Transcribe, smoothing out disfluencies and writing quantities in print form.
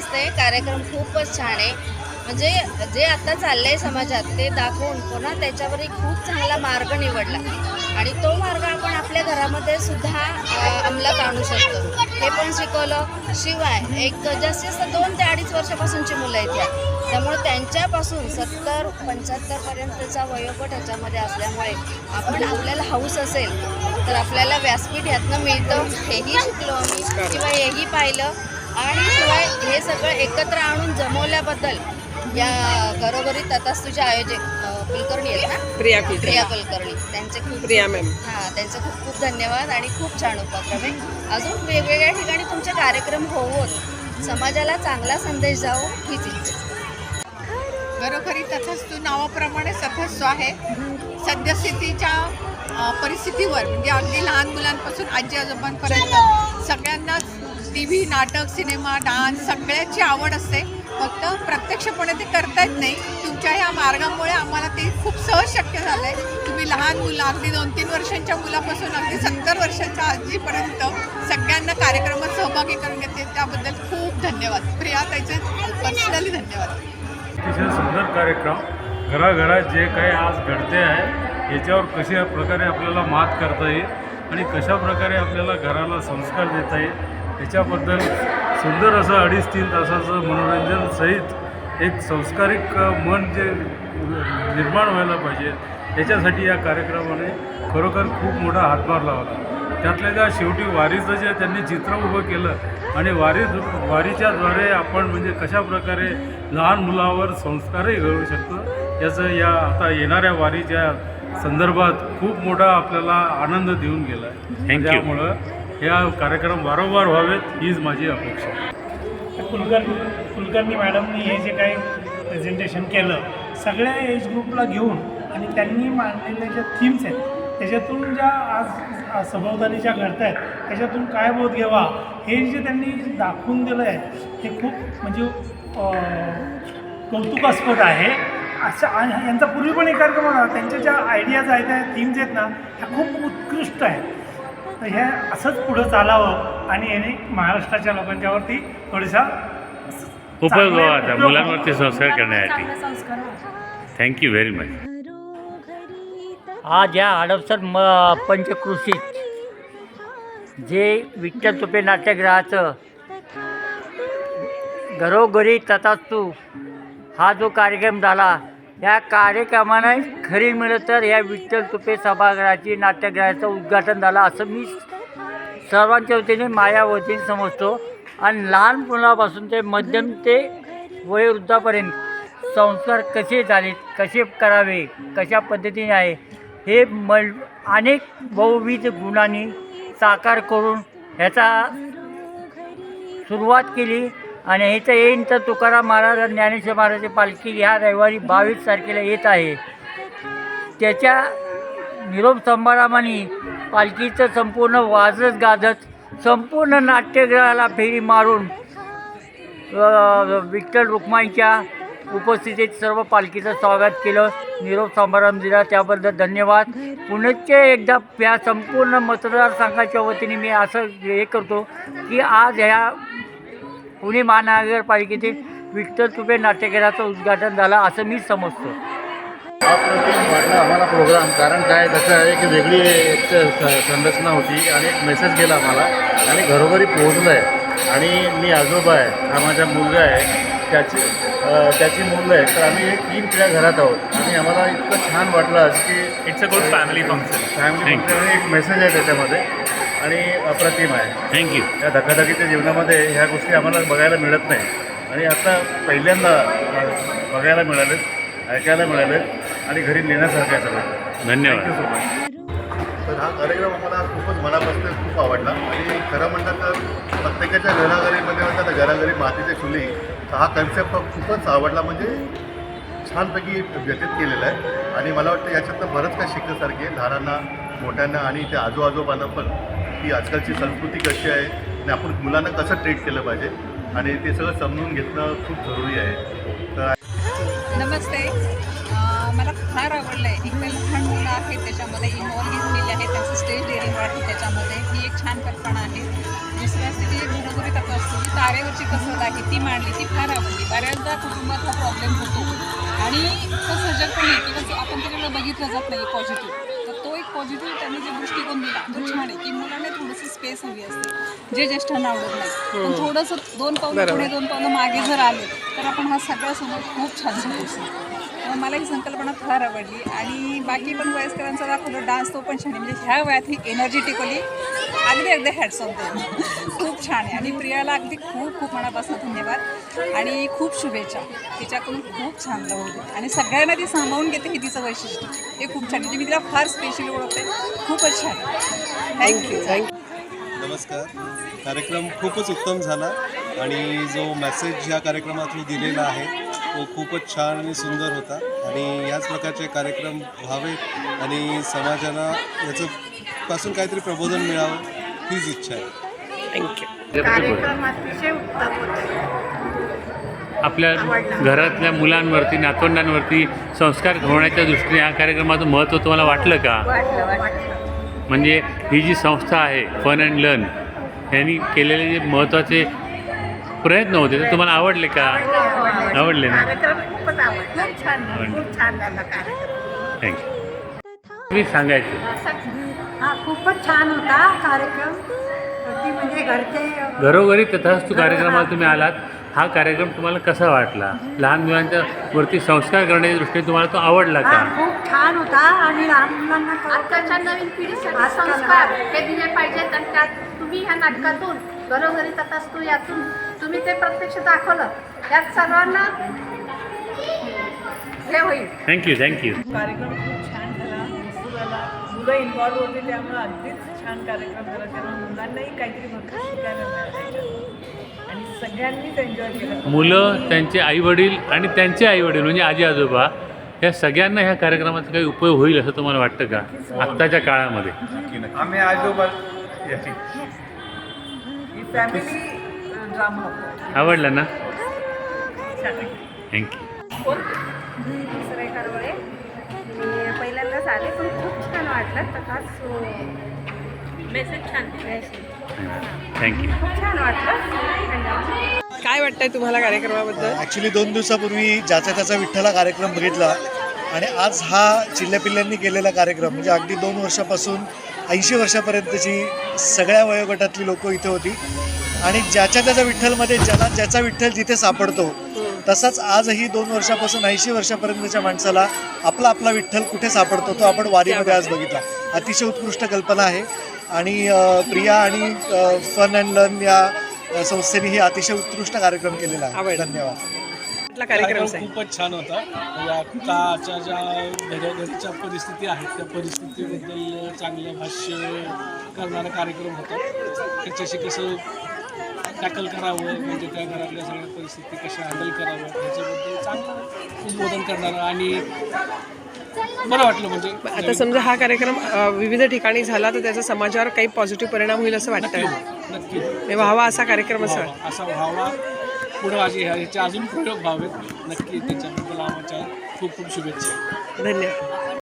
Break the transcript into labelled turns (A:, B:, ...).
A: मस्त आहे. कार्यक्रम खूपच छान आहे. म्हणजे जे आता चाललंय समाजात ते दाखवून पुन्हा त्याच्यावर एक खूप चांगला मार्ग निवडला आणि तो मार्ग आपण आपल्या घरामध्ये सुद्धा अंमलात आणू शकतो हे पण शिकवलं. शिवाय एक जास्तीत जास्त 2 ते 2.5 वर्षापासूनची मुलं आहेत या, त्यामुळे त्यांच्यापासून 70-75पर्यंतचा वयोगट ह्याच्यामध्ये असल्यामुळे आपण आपल्याला हौस असेल तर आपल्याला व्यासपीठ ह्यातनं मिळतं हेही शिकलो आम्ही किंवा हेही पाहिलं. आणि शिवाय हे सगळं एकत्र आणून जमवल्याबद्दल या घरोघरी तथास्तूचे आयोजक कुलकर्णी आहेत ना, प्रिया कुलकर्णी, त्यांचे खूप त्यांचे खूप खूप धन्यवाद आणि खूप छान उपक्रम आहे. अजून वेगवेगळ्या ठिकाणी तुमचे कार्यक्रम होवोत, समाजाला चांगला संदेश जावो हीच इच्छा.
B: घरोघरी तथास्तू नावाप्रमाणे तथास्तू आहे. सद्यस्थितीच्या परिस्थितीवर म्हणजे अगदी लहान मुलांपासून आजी आजोबांपर्यंत सगळ्यांनाच टी व्ही, नाटक, सिनेमा, डान्स सगळ्याची आवड असते. फक्त प्रत्यक्षपणे ते करता येत नाही. तुमच्या ह्या मार्गामुळे आम्हाला ते खूप सहज शक्य झालं आहे. तुम्ही लहान मुलं अगदी 2-3 वर्षांच्या मुलापासून अगदी 70 वर्षांच्या आजीपर्यंत सगळ्यांना कार्यक्रमात सहभागी करून घेते, त्याबद्दल खूप धन्यवाद. प्रिया ताईचे पर्सनली धन्यवाद.
C: अतिशय सुंदर कार्यक्रम. घराघरात जे काही आज घडते आहे याच्यावर कशा प्रकारे आपल्याला मात करता येईल आणि कशा प्रकारे आपल्याला घराला संस्कार देता येईल याच्याबद्दल सुंदर असं 2.5-3 तासाचं मनोरंजन सहित एक संस्कारिक मन जे निर्माण व्हायला पाहिजे त्याच्यासाठी या कार्यक्रमाने खरोखर खूप मोठा हातभार लावला. त्यातल्या त्या शेवटी वारीचं जे त्यांनी चित्र उभं केलं आणि वारीच्याद्वारे आपण म्हणजे कशा प्रकारे लहान मुलावर संस्कारही घडवू शकतो याचं या आता येणाऱ्या वारीच्या संदर्भात खूप मोठा आपल्याला आनंद देऊन गेला आहे. त्यामुळं या कार्यक्रम वारंवार व्हावेत हीच माझी अपेक्षा.
D: कुलकर्णी मॅडमनी हे जे काही प्रेझेंटेशन केलं सगळ्या एज ग्रुपला घेऊन आणि त्यांनी मांडलेल्या ज्या थीम्स आहेत त्याच्यातून ज्या आज सभोवताली ज्या घडत आहेत त्याच्यातून काय बोध घ्यावा हे जे त्यांनी दाखवून दिलं आहे हे खूप म्हणजे कौतुकास्पद आहे. अशा यांचा पूर्वी पण एक कार्यक्रम होता, त्यांच्या ज्या आयडियाज आहेत त्या थीम्स आहेत ना ह्या खूप उत्कृष्ट आहेत. तर हे असंच पुढं चालावं आणि याने महाराष्ट्राच्या लोकांच्यावरती थोडासा
E: उपयोग व्हावा मुलांवरती संस्कार करण्यासाठी. Thank you very much.
F: आज या हडपसर पंचक्रोशीत जे विठ्ठल तुपे नाट्यगृहाचं घरोघरी तथास्तू हा जो कार्यक्रम झाला या कार्यक्रमाने खरी मिळत तर या विठ्ठल तुपे सभागृहाची नाट्यगृहाचं उद्घाटन झालं असं मी सर्वांच्या वतीने माझ्या वतीने समजतो. आणि लहान मुलापासून ते मध्यम ते वयोवृद्धापर्यंत संस्कार कसे झालेत, कसे करावे, कशा पद्धतीने आहे हे अनेक बहुविध गुणांनी साकार करून ह्याचा सुरुवात केली. आणि ह्याचं येईन तर तुकाराम महाराज आणि ज्ञानेश्वर महाराजांची पालखी ह्या रविवारी 22 तारखेला येत आहे. त्याच्या निरोप समारंभाने पालखीचं संपूर्ण वाजत गाजत संपूर्ण नाट्यगृहाला फेरी मारून विठ्ठल रुक्माईच्या उपस्थितीत सर्व पालखीचं स्वागत केलं, निरोप समारंभ दिला, त्याबद्दल धन्यवाद. पुण्याचे एकदा या संपूर्ण मतदारसंघाच्या वतीने मी असं हे करतो की आज ह्या पुणे महानगरपालिकेतील विठ्ठल तुपे नाट्यगृहाचं उद्घाटन झालं असं मी समजतो.
G: अप्रतिम वाटला आम्हाला प्रोग्राम. कारण काय कसं आहे की वेगळी एक संरचना होती आणि एक मेसेज गेला आम्हाला आणि घरोघरी पोहोचलं आहे. आणि मी आजोबा आहे, हा माझा मुलगा आहे, त्याची मुलं आहे. तर आम्ही 3 पिढ्या घरात आहोत आणि आम्हाला इतकं छान वाटलं की
E: it's a good family function.
G: एक मेसेज आहे त्याच्यामध्ये आणि अप्रतिम आहे.
E: थँक्यू.
G: या धकाधकीच्या जीवनामध्ये ह्या गोष्टी आम्हाला बघायला मिळत नाही आणि आता पहिल्यांदा बघायला मिळालेत, ऐकायला मिळालेत आणि घरी नेण्यासारखं आहे सगळं.
E: धन्यवाद.
G: Thank you so much.
H: तर हा कार्यक्रम आम्हाला खूपच मनापासून खूप आवडला आणि खरं म्हणतात तर प्रत्येकाच्या घराघरीमध्ये म्हणतात घराघरी मातीच्या चुली हा कन्सेप्ट खूपच आवडला. म्हणजे छानपैकी व्यतीत केलेला आहे आणि मला वाटतं याच्यातनं बरंच काय शिकण्यासारखी आहे लहानांना, मोठ्यांना आणि त्या आजोबांना पण की आजकालची संस्कृती कशी आहे आणि आपण मुलांना कसं ट्रीट केलं पाहिजे आणि ते सगळं समजून घेणं खूप जरुरी आहे. तर
B: नमस्ते. मला फार आवडलं आहे. एकमेव लहान मुलं आहेत त्याच्यामध्ये इन्व्हॉल्व घेतलेले आहेत, त्यांचं स्टेज डेअरिंग आहे त्याच्यामध्ये, ही एक छान कल्पना आहे. दुसरी असते ती एक घरोघरी कथा असते, जी तारेवरची कसरत आहे ती मांडली, ती फार आवडली. बऱ्याचदा कुटुंबात हा प्रॉब्लेम होतो आणि तो सजगपणे किंवा आपण त्याच्याकडे बघितलं जात नाही पॉझिटिव्ह, तर तो एक पॉझिटिव्ह त्यांनी जे दृष्टिकोन दिला तो छान आहे, की मुलांना थोडंसं स्पेस हवी असते, जे ज्येष्ठांना आवडत नाही. पण थोडंसं 2 पावलं पुढे 2 पावलं मागे जर आले तर आपण हा सगळ्यासमोर खूप छान समजू. मला ही संकल्पना फार आवडली आणि बाकी पण वयस्करांचा दाखवलं डान्स, तो पण छान आहे. म्हणजे ह्या वयात ही एनर्जेटिकली अगदी हॅट्स ऑफ देम, खूप छान आहे. आणि प्रियाला अगदी खूप खूप मनापासून धन्यवाद आणि खूप शुभेच्छा. तिच्याकडून खूप छान राहू दे आणि सगळ्यांना ती सांभाळून घेते, हे तिचं वैशिष्ट्य, हे खूप छान. म्हणजे मी तिला फार स्पेशली ओळखते, खूपच छान. थँक्यू.
I: नमस्कार. कार्यक्रम खूपच उत्तम झाला आणि जो मेसेज या कार्यक्रमातून दिलेला आहे तो खूपच छान आणि सुंदर होता आणि याच प्रकारचे कार्यक्रम व्हावेत आणि समाजाला याचं पासून काहीतरी प्रबोधन मिळावं हीच इच्छा आहे.
B: कार्यक्रम अतिशय उत्तम होता.
E: आपल्या घरातल्या मुलांवरती, नातवंडांवरती संस्कार घडवण्याच्या दृष्टीने या कार्यक्रमाचं महत्त्व तुम्हाला वाटलं का? म्हणजे ही जी संस्था आहे फन अँड लर्न, यांनी केलेले जे महत्त्वाचे प्रयत्न होते ते तुम्हाला आवडले का? आवडले ना? थँक्यू. प्लीज सांगायचं.
J: हा खूपच छान होता कार्यक्रम. ती म्हणजे घरचे
E: घरोघरी तथास्तु कार्यक्रमाला तुम्ही आलात. हा कार्यक्रम तुम्हाला कसा वाटला? लहान मुलांच्या वरती संस्कार करण्याच्या दृष्टीने तुम्हाला तो आवडला का?
J: खूप छान होता आणि लहान मुलांना
K: आताच्या नवीन पिढीसाठी संस्कार हे दिले पाहिजेत आणि त्यात तुम्ही ह्या नाटकातून घरोघरी तथास्तु यातून तुम्ही ते प्रत्यक्ष दाखवलं, यात सर्वांना हे होईल.
E: थँक्यू.
B: कार्यक्रम खूप छान झाला, मस्त झाला. मुलं इन्व्हॉल्व होते त्यामुळे अगदीच छान कार्यक्रम झाला. त्यामुळे मुलांनाही काहीतरी भरपूर शिकायला मिळालं आणि सगळ्यांनीच एन्जॉय केलं.
E: मुलं, त्यांचे आईवडील आणि त्यांचे आईवडील म्हणजे आजी आजोबा, या सगळ्यांना ह्या कार्यक्रमाचा काही उपयोग होईल असं तुम्हाला वाटतं का आत्ताच्या काळामध्ये?
C: आम्ही आजोबा याची
B: फॅमिली ड्रामा
E: आवडला ना? थँक्यू.
K: सुरेखा रोळे. मी पहिल्यांदाच आले पण खूप छान वाटलं. तसाच मेसेज छान,
E: थँक्यू.
K: खूप छान वाटलं.
B: काय वाटतंय तुम्हाला कार्यक्रमाबद्दल?
L: ॲक्च्युली 2 दिवसापूर्वी ज्याचा त्याचा विठ्ठला कार्यक्रम बघितला आणि आज हा चिल्ल्यापिल्ल्यांनी केलेला कार्यक्रम म्हणजे अगदी 2 वर्षापासून 80 वर्षापर्यंतची सगळ्या वयोगटातली लोकं इथे होती आणि ज्याच्या त्याच्या विठ्ठलमध्ये ज्याला ज्याचा विठ्ठल जिथे सापडतो तसाच आजही 2 वर्षापासून 80 वर्षापर्यंतच्या माणसाला आपला आपला विठ्ठल कुठे सापडतो तो आपण वारीमध्ये आज बघितला. अतिशय उत्कृष्ट कल्पना आहे आणि प्रिया आणि फन अँड लर्न या संस्थेने ही अतिशय उत्कृष्ट कार्यक्रम केलेला आहे. धन्यवाद.
B: कार्यक्रम
I: खूपच छान होता. म्हणजे आत्ताच्या ज्या घरोघरीच्या परिस्थिती आहेत त्या परिस्थितीबद्दल चांगलं भाष्य करणारा कार्यक्रम होता. त्याच्याशी कसं टॅकल करावं, म्हणजे त्या घरातल्या सगळ्या परिस्थिती कशा हँडल कराव्या ह्याच्याबद्दल चांगलं उद्बोधन करणारं आणि बरं वाटलं. म्हणजे
B: आता समजा हा कार्यक्रम विविध ठिकाणी झाला तर त्याचा समाजावर काही पॉझिटिव्ह परिणाम होईल असं वाटतंय?
I: नक्की
B: व्हावा असा कार्यक्रम
I: असा व्हावा. पुढं ह्याचे अजून प्रयोग व्हावेत नक्की. त्याच्याबद्दल आमच्या खूप खूप शुभेच्छा.
B: धन्यवाद.